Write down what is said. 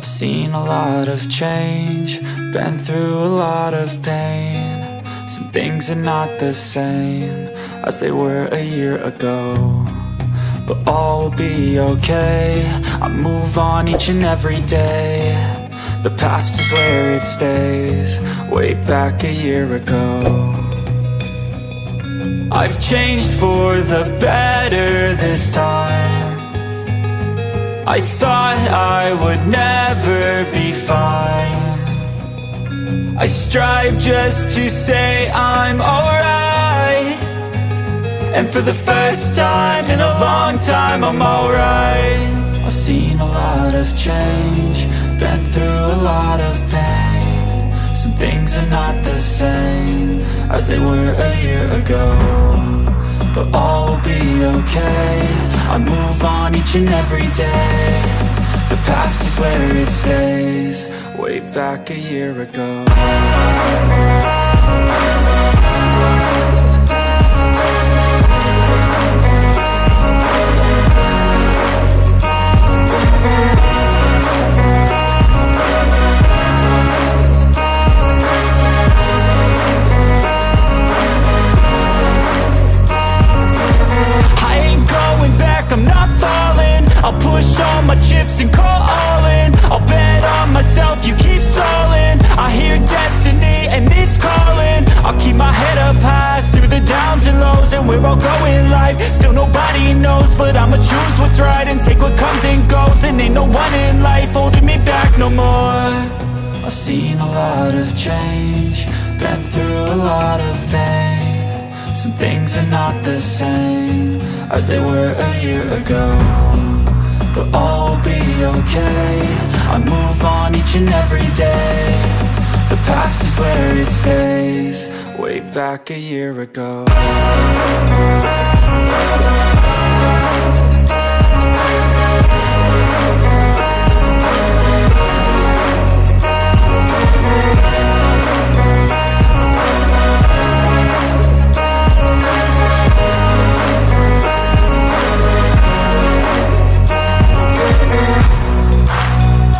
I've seen a lot of change, been through a lot of pain. Some things are not the same as they were a year ago, but all will be okay. I move on each and every day. The past is where it stays, way back a year ago. I've changed for the better this time. I thought I would never be fine. I strive just to say I'm alright, and for the first time in a long time I'm alright. I've seen a lot of change, been through a lot of pain. Some things are not the same as they were a year ago, but all will be okay. I move on each and every day. The past is where it stays, way back a year ago. I'm not falling, I'll push all my chips and call all in. I'll bet on myself, you keep stalling. I hear destiny and it's calling. I'll keep my head up high through the downs and lows, and we're all going life. Still nobody knows, but I'ma choose what's right and take what comes and goes. And ain't no one in life holding me back no more. I've seen a lot of change, been through a lot of pain. Some things are not the same as they were a year ago, but all will be okay. I move on each and every day. The past is where it stays, way back a year ago.